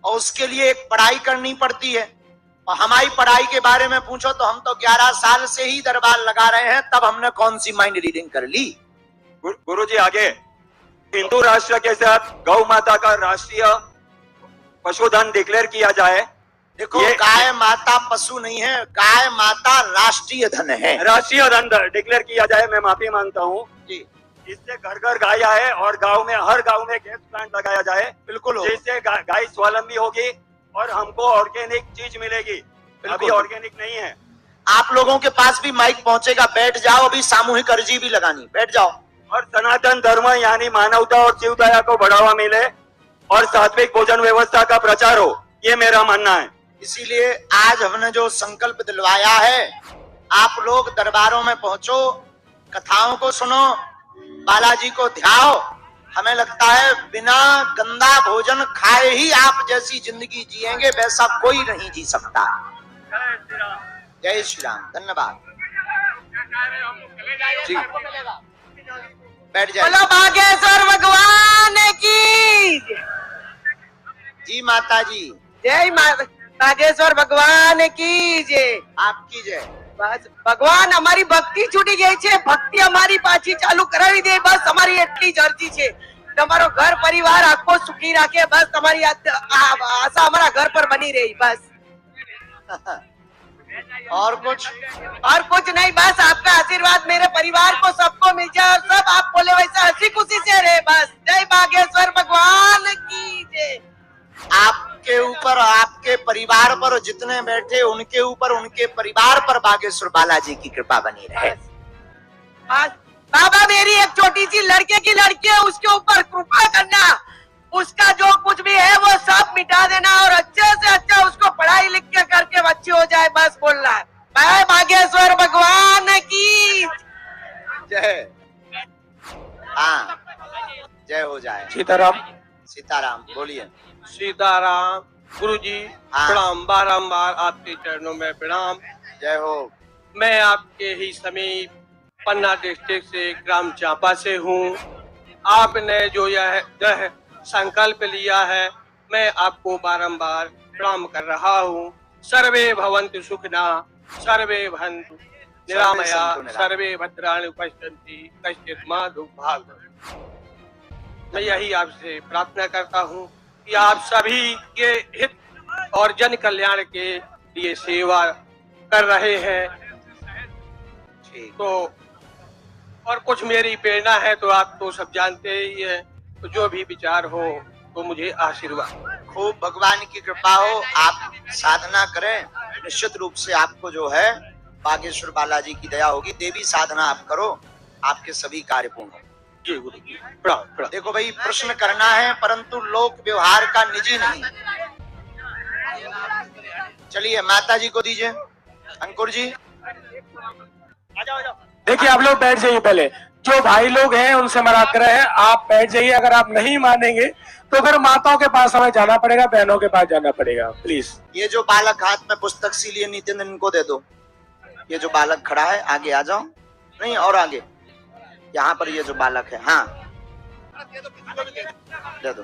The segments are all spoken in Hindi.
और उसके लिए एक पढ़ाई करनी पड़ती है। और हमारी पढ़ाई के बारे में पूछो तो हम तो 11 साल से ही दरबार लगा रहे हैं, तब हमने कौन सी माइंड रीडिंग कर ली। गुरुजी आगे, हिंदू राष्ट्र के साथ गौ माता का राष्ट्रीय पशुधन डिक्लेयर किया जाए। देखो, गाय माता पशु नहीं है, गाय माता राष्ट्रीय धन है। राष्ट्रीय धन डिक्लेयर किया जाए। मैं माफी मांगता हूँ जी। इससे घर घर गाय आए और गांव में, हर गांव में गैस प्लांट लगाया जाए। बिल्कुल, जिससे गाय स्वावलंबी होगी और हमको ऑर्गेनिक चीज मिलेगी। अभी ऑर्गेनिक नहीं है। आप लोगों के पास भी माइक पहुंचेगा, बैठ जाओ, अभी सामूहिक अर्जी भी लगानी, बैठ जाओ। और सनातन धर्म यानी मानवता और जीव दया को बढ़ावा मिले और सात्विक भोजन व्यवस्था का प्रचार हो, ये मेरा मानना है। इसीलिए आज हमने जो संकल्प दिलवाया है, आप लोग दरबारों में पहुंचो, कथाओं को सुनो, बालाजी को ध्याओ। हमें लगता है बिना गंदा भोजन खाए ही आप जैसी जिंदगी जिएंगे वैसा कोई नहीं जी सकता। जय श्री राम। धन्यवाद जी। बैठ जाइए। बोलो बागेश्वर भगवान की जी। माता जी जय। बागेश्वर भगवान की जय। आपकी जय। बस भगवान, हमारी भक्ति छूटी गई है, भक्ति हमारी पाછી चालू करावी दे। बस हमारी એટલી જ અરજી છે, તમારો ઘર પરિવાર આખો સુખી રાખે, બસ તમારી આશા हमारा घर पर बनी रही, बस। और कुछ नहीं, बस आपका आशीर्वाद मेरे परिवार को सबको मिल जाए और सब आप बोले वैसा हंसी खुशी से रहे, बस। जय बागेश्वर भगवान की जय। आपके ऊपर, आपके परिवार पर, जितने बैठे उनके ऊपर, उनके परिवार पर बागेश्वर बालाजी की कृपा बनी रहे। बाबा, मेरी एक छोटी सी लड़के की लड़की है, उसके ऊपर कृपा करना, उसका जो कुछ भी है वो सब मिटा देना और अच्छे से अच्छा उसको पढ़ाई लिख के करके अच्छी हो जाए, बस बोलना है। मैं बागेश्वर भगवान की जय। हाँ, जय हो जाए। सीताराम। सीताराम बोलिए। सीताराम। गुरुजी हाँ। प्रणाम, बारंबार आपके चरणों में प्रणाम। जय हो। मैं आपके ही समीप पन्ना डिस्ट्रिक्ट से ग्राम चांपा से हूँ। आपने जो यह दृढ़ संकल्प लिया है, मैं आपको बारंबार प्रणाम कर रहा हूँ। सर्वे भवन्तु सुखिनः, सर्वे भवन्तु निरामया, सर्वे भद्राणि पश्यन्ति, कश्चित् मा दुर्भाग्यम्। मैं यही आपसे प्रार्थना करता हूँ कि आप सभी के हित और जन कल्याण के लिए सेवा कर रहे हैं। तो और कुछ मेरी प्रेरणा है तो आप तो सब जानते ही है, तो जो भी विचार हो तो मुझे आशीर्वाद। खूब भगवान की कृपा हो, आप साधना करें, निश्चित रूप से आपको जो है बागेश्वर बालाजी की दया होगी। देवी साधना आप करो, आपके सभी कार्य पूर्ण हो। जी गुरु जी, प्रणाम। देखो भाई, प्रश्न करना है परंतु लोक व्यवहार का निजी नहीं। चलिए माता जी को दीजिए। अंकुर जी देखिए, आप लोग बैठ जाइए। पहले जो भाई लोग हैं उनसे मना कर रहे हैं, आप बैठ जाइए। अगर आप नहीं मानेंगे तो फिर माताओं के पास हमें जाना पड़ेगा, बहनों के पास जाना पड़ेगा, प्लीज। ये जो बालक हाथ में पुस्तक सी लिए नितिन, इनको दे दो। ये जो बालक खड़ा है, आगे आ जाओ। नहीं, और आगे, यहाँ पर ये जो बालक है, हाँ दे दो।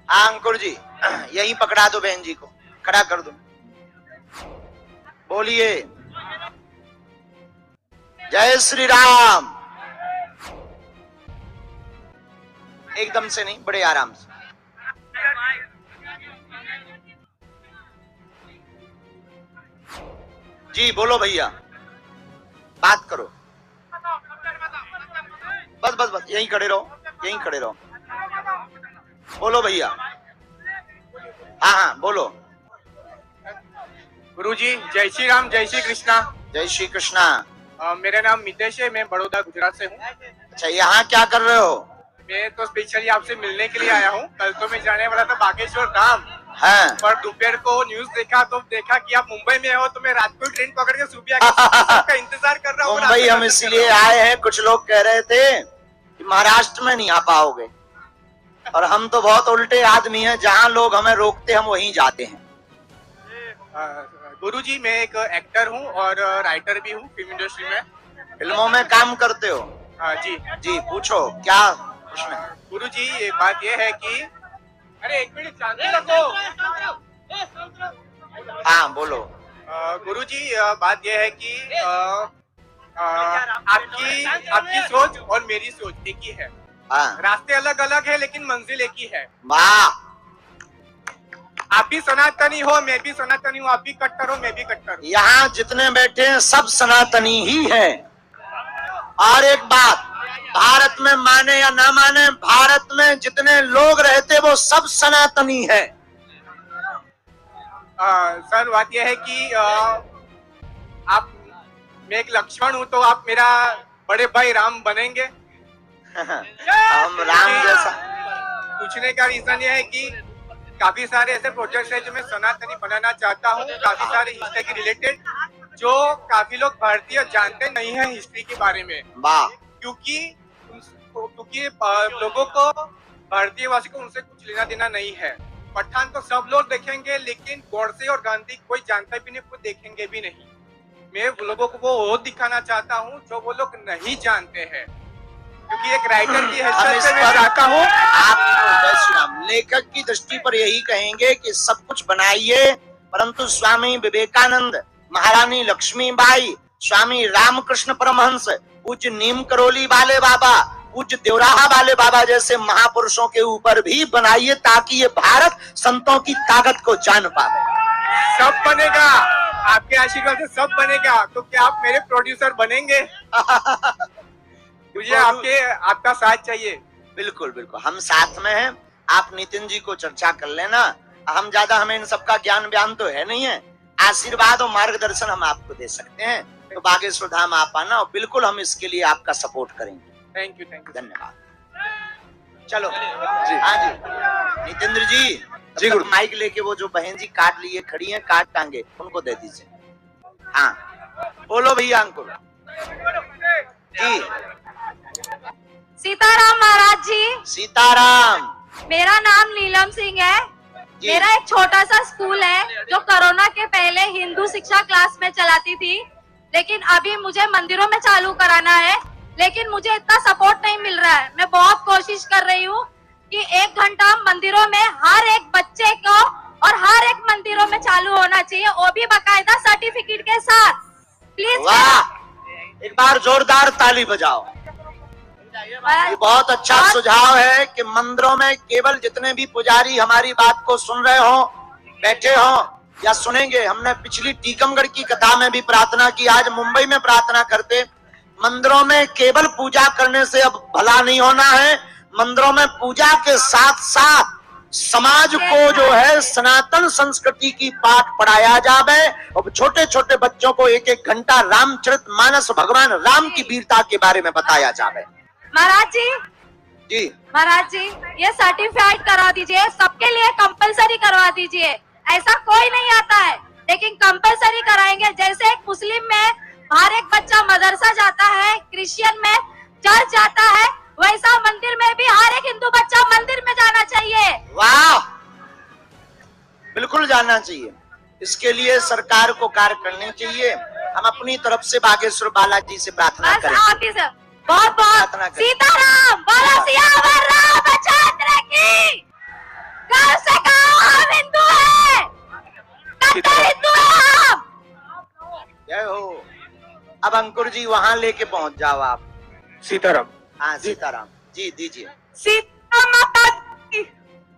हाँ अंकुर जी, यही पकड़ा दो, बहन जी को खड़ा कर दो। बोलिए जय श्री राम। एकदम से नहीं, बड़े आराम से। जी बोलो भैया, बात करो। बस बस बस, यहीं खड़े रहो, यहीं खड़े रहो। बोलो भैया। हाँ हाँ बोलो। गुरुजी जय श्री राम, जय श्री कृष्णा। जय श्री कृष्णा। मेरा नाम मितेश है, मैं बड़ौदा गुजरात से हूँ। अच्छा, यहाँ क्या कर रहे हो? मैं तो स्पेशली आपसे मिलने के लिए आया हूँ। कल तो मैं जाने वाला था बागेश्वर धाम, हाँ। पर दोपहर को न्यूज देखा तो देखा कि आप मुंबई में हो, तो मैं रात को ट्रेन पकड़ के सुबह का इंतजार कर रहा हूँ। मुंबई हम इसलिए आए हैं, कुछ लोग कह रहे थे कि महाराष्ट्र में नहीं आ पाओगे, और हम तो बहुत उल्टे आदमी हैं, जहाँ लोग हमें रोकते हम वहीं जाते हैं। गुरुजी मैं एक एक्टर हूँ और राइटर भी हूँ, फिल्म इंडस्ट्री में। फिल्मों में काम करते हो? जी जी, पूछो क्या प्रश्न है? गुरुजी ये बात ये है कि अरे एक मिनट शांति रखो। हाँ बोलो। गुरुजी बात यह है कि आपकी सोच और मेरी सोच एक ही है। हाँ रास्ते अलग अलग है लेकिन मंजिल एक ही है। वाह, आप भी सनातनी हो, मैं भी सनातनी हूँ, आप भी कट्टर हो, मैं भी कट्टर हूँ। यहाँ जितने बैठे हैं सब सनातनी ही है। और एक बात, भारत में माने या ना माने, भारत में जितने लोग रहते वो सब सनातनी है। सर बात यह है कि आप, मैं एक लक्ष्मण हूँ तो आप मेरा बड़े भाई राम बनेंगे। हम राम जैसा। पूछने का रीजन यह है कि काफी सारे ऐसे प्रोजेक्ट्स हैं जो मैं सनातनी बनाना चाहता हूँ, काफी सारे हिस्ट्री के रिलेटेड, जो काफी लोग भारतीय जानते नहीं है हिस्ट्री के बारे में। वाह, क्योंकि लोगों को, भारतीय वासी को उनसे कुछ लेना देना नहीं है। पठान तो सब लोग देखेंगे लेकिन गौडसे और गांधी कोई जानता भी नहीं, कोई देखेंगे भी नहीं। मैं लोगों को वो दिखाना चाहता हूँ जो वो लोग नहीं जानते हैं, क्योंकि एक राइटर की हैसियत से मैं चाहता हूँ। आप जय श्री राम, लेखक की दृष्टि पर यही कहेंगे कि सब कुछ बनाइए, परंतु स्वामी विवेकानंद, महारानी लक्ष्मीबाई, स्वामी रामकृष्ण परमहंस, पूज्य नीम करोली वाले बाबा, पूज्य देवराहा वाले बाबा जैसे महापुरुषों के ऊपर भी बनाइए, ताकि ये भारत संतों की ताकत को जान पावे। सब बनेगा, आपके आशीर्वाद से सब बनेगा। तो क्या आप मेरे प्रोड्यूसर बनेंगे? मुझे आपका साथ चाहिए। बिल्कुल बिल्कुल, हम साथ में हैं। आप नितिन जी को चर्चा कर लेना, हम ज्यादा, हमें इन सबका ज्ञान बयान तो है नहीं है। आशीर्वाद और मार्गदर्शन हम आपको दे सकते हैं, तो बागेश्वर धाम आप आना और बिल्कुल हम इसके लिए आपका सपोर्ट करेंगे। थैंक यू, धन्यवाद। चलो जी, हाँ जी नितेंद्र जी गुरु, माइक लेके वो जो बहन जी कार्ड लिए खड़ी हैं, कार्ड टांगे, उनको दे दीजिए। हाँ बोलो भैया अंकुर जी। सीताराम महाराज जी। सीताराम। मेरा नाम नीलम सिंह है। मेरा एक छोटा सा स्कूल है जो कोरोना के पहले हिंदू शिक्षा क्लास में चलाती थी, लेकिन अभी मुझे मंदिरों में चालू कराना है, लेकिन मुझे इतना सपोर्ट नहीं मिल रहा है। मैं बहुत कोशिश कर रही हूँ कि 1 घंटा मंदिरों में हर एक बच्चे को और हर एक मंदिरों में चालू होना चाहिए, वो भी बाकायदा सर्टिफिकेट के साथ। प्लीज वाह, एक बार जोरदार ताली बजाओ। ये बहुत अच्छा सुझाव है कि मंदिरों में केवल जितने भी पुजारी हमारी बात को सुन रहे हो, बैठे हो या सुनेंगे, हमने पिछली टीकमगढ़ की कथा में भी प्रार्थना की, आज मुंबई में प्रार्थना करते, मंदिरों में केवल पूजा करने से अब भला नहीं होना है, मंदिरों में पूजा के साथ साथ समाज को जो है सनातन संस्कृति की पाठ पढ़ाया जावे और छोटे छोटे बच्चों को 1-1 घंटा रामचरितमानस, भगवान राम की वीरता के बारे में बताया जावे। महाराज जी, महाराज जी, ये सर्टिफाइड करा दीजिए, सबके लिए कंपलसरी करवा दीजिए। ऐसा कोई नहीं आता है, लेकिन कंपलसरी कराएंगे। जैसे एक मुस्लिम में हर एक बच्चा मदरसा जाता है, क्रिश्चियन में चर्च जाता है, वैसा मंदिर में भी हर एक हिंदू बच्चा मंदिर में जाना चाहिए। वाह, बिल्कुल जाना चाहिए। इसके लिए सरकार को कार्य करने चाहिए। हम अपनी तरफ से बागेश्वर बालाजी से प्रार्थना करें। बहुत बहुत सीताराम, बोलो सियावर रामचंद्र की। घर से कहो हम हिंदू हैं, कट्टर हिंदू हैं हम। जय हो। अब अंकुर जी वहाँ लेके पहुँच जाओ आप। सीताराम। हाँ सीताराम जी दीजिए। सीताराम माता की।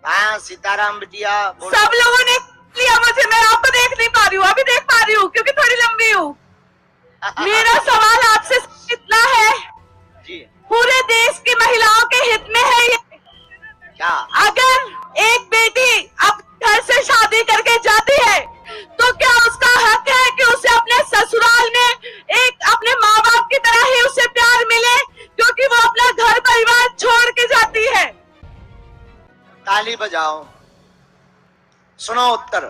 हाँ सीताराम बिटिया। सब लोगों ने लिया मुझे, मैं आपको देख नहीं पा रही हूँ, अभी देख पा रही हूँ क्योंकि थोड़ी लंबी हूँ। मेरा सवाल आपसे इतना है, पूरे देश की महिलाओं के हित में है ये क्या? अगर एक बेटी अब घर से शादी करके जाती है तो क्या उसका हक है कि उसे अपने ससुराल में एक अपने माँ बाप की तरह ही उसे प्यार मिले, क्योंकि वो अपना घर परिवार छोड़ के जाती है? ताली बजाओ। सुनो उत्तर।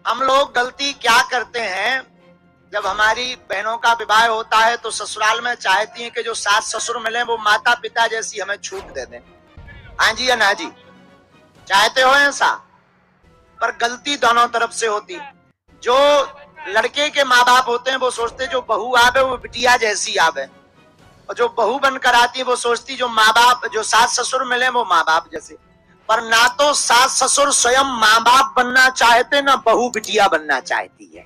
हम लोग गलती क्या करते हैं, जब हमारी बहनों का विवाह होता है तो ससुराल में चाहती हैं कि जो सास ससुर मिले वो माता पिता जैसी हमें छूट दे दें। हाँ जी या ना जी, चाहते हो ऐसा? पर गलती दोनों तरफ से होती। जो लड़के के माँ बाप होते हैं वो सोचते जो बहू आवे वो बिटिया जैसी आवे, और जो बहू बनकर आती है वो सोचती जो माँ बाप, जो सास ससुर मिले वो माँ बाप जैसे। पर ना तो सास ससुर स्वयं माँ बाप बनना चाहते, ना बहू बिटिया बनना चाहती है।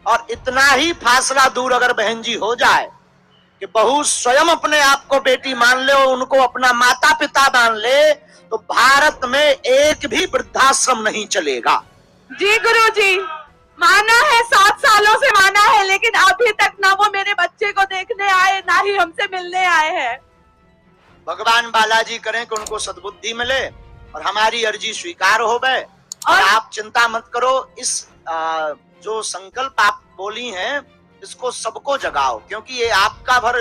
और इतना ही फासला दूर अगर बहन जी हो जाए कि बहू स्वयं अपने आप को बेटी मान ले और उनको अपना माता पिता मान ले, तो भारत में एक भी वृद्धाश्रम नहीं चलेगा। जी गुरुजी, माना है 7 सालों से माना है, लेकिन अभी तक ना वो मेरे बच्चे को देखने आए, ना ही हमसे मिलने आए हैं। भगवान बालाजी करें कि उनको सद्बुद्धि मिले और हमारी अर्जी स्वीकार हो गए। और आप चिंता मत करो, इस जो संकल्प आप बोली हैं इसको सबको जगाओ, क्योंकि ये आपका भर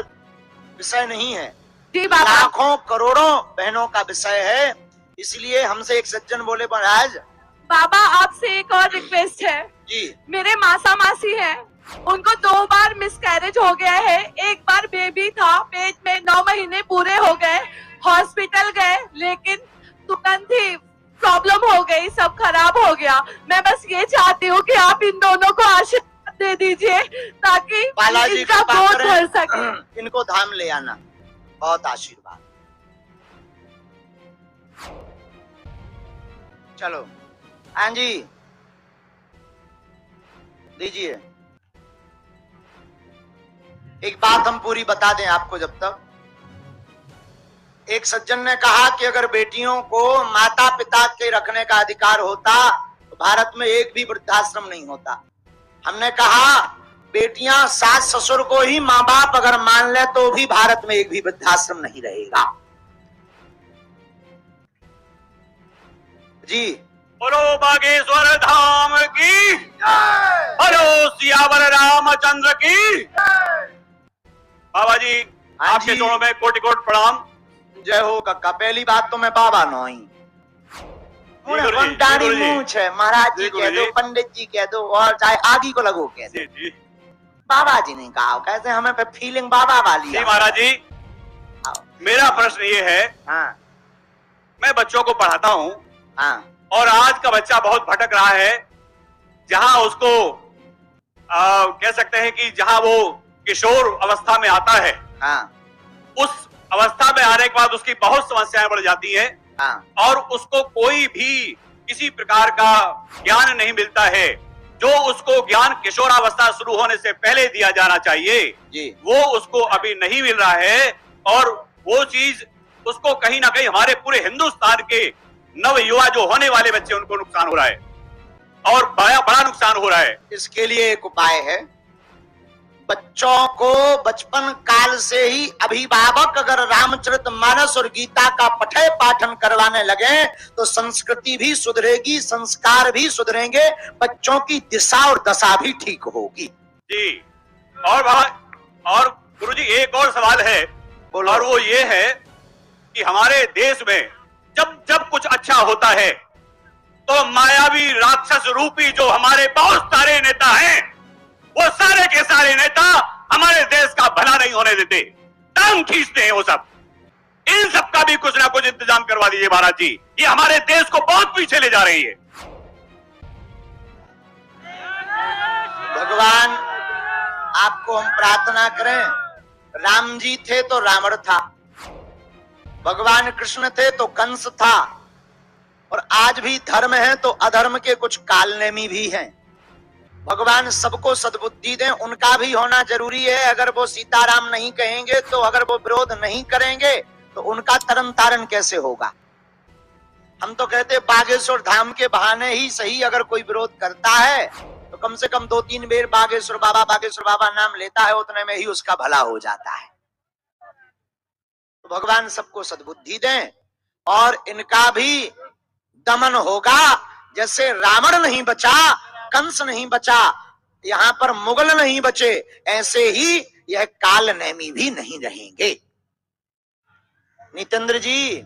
विषय नहीं है, जी बाबा, लाखों करोड़ों बहनों का विषय है। इसलिए हमसे एक सज्जन बोले, महाराज बाबा आपसे एक और रिक्वेस्ट है जी। मेरे मासा मासी हैं, उनको 2 बार मिसकैरेज हो गया है। एक बार बेबी था पेट में, 9 महीने पूरे हो गए, हॉस्पिटल गए, लेकिन तुरंत ही प्रॉब्लम हो गई, सब खराब हो गया। मैं बस ये चाहती हूँ कि आप इन दोनों को आशीर्वाद दे दीजिए ताकि बालाजी इनका कृपा बोझ करें, भर सके। इनको धाम ले आना, बहुत आशीर्वाद। चलो हाँ जी, दीजिए। एक बात हम पूरी बता दें आपको, जब तक एक सज्जन ने कहा कि अगर बेटियों को माता पिता के रखने का अधिकार होता तो भारत में एक भी वृद्धाश्रम नहीं होता। हमने कहा बेटियां सास ससुर को ही माँ बाप अगर मान ले तो भी भारत में एक भी वृद्धाश्रम नहीं रहेगा। जी बोलो बागेश्वर धाम की, बोलो सियावर रामचंद्र की। बाबा जी हाँ आपके जी। चरणों में कोटि कोटि प्रणाम। जय हो कक्का। पहली बात तो मैं बाबा नोई दाढ़ी मूंछ है, महाराज जी कह दो, पंडित जी कह दो, और चाहे आदि को लगो कह दो, बाबा जी नहीं कहा। कैसे हमें पे फीलिंग बाबा वाली है। महाराज जी मेरा प्रश्न ये है, हाँ मैं बच्चों को पढ़ाता हूँ हाँ और आज का बच्चा बहुत भटक रहा है, जहां उसको कह सकते हैं कि जहां वो किशोर अवस्था में आता है, हाँ उस अवस्था में आने के बाद उसकी बहुत समस्याएं बढ़ जाती हैं हाँ और उसको कोई भी किसी प्रकार का ज्ञान नहीं मिलता है। जो उसको ज्ञान किशोरावस्था शुरू होने से पहले दिया जाना चाहिए जी, वो उसको अभी नहीं मिल रहा है, और वो चीज उसको कहीं ना कहीं हमारे पूरे हिंदुस्तान के नव युवा जो होने वाले बच्चे उनको नुकसान हो रहा है, और बड़ा बड़ा नुकसान हो रहा है। इसके लिए एक उपाय है। बच्चों को बचपन काल से ही अभिभावक अगर रामचरितमानस और गीता का पठय पाठन करवाने लगे तो संस्कृति भी सुधरेगी, संस्कार भी सुधरेंगे, बच्चों की दिशा और दशा भी ठीक होगी। जी और गुरुजी एक और सवाल है, और वो ये है कि हमारे देश में जब जब कुछ अच्छा होता है तो मायावी राक्षस रूपी जो हमारे बहुत सारे नेता हैं, वो सारे के सारे नेता हमारे देश का भला नहीं होने देते, टांग खींचते हैं वो सब। इन सब का भी कुछ ना कुछ इंतजाम करवा दीजिए महाराज जी, ये हमारे देश को बहुत पीछे ले जा रही है। भगवान आपको हम प्रार्थना करें, राम जी थे तो रावण था, भगवान कृष्ण थे तो कंस था, और आज भी धर्म है तो अधर्म के कुछ कालनेमी भी हैं। भगवान सबको सद्बुद्धि दें, उनका भी होना जरूरी है। अगर वो सीताराम नहीं कहेंगे तो अगर वो विरोध नहीं करेंगे तो उनका तरन तारण कैसे होगा। हम तो कहते बागेश्वर धाम के बहाने ही सही, अगर कोई विरोध करता है तो कम से कम 2-3 बार बागेश्वर बाबा नाम लेता है, उतने में ही उसका भला हो जाता है। तो भगवान सबको सद्बुद्धि दें और इनका भी दमन होगा। जैसे रावण नहीं बचा, कंस नहीं बचा, यहाँ पर मुगल नहीं बचे, ऐसे ही यह काल नेमी भी नहीं रहेंगे। नितेंद्र जी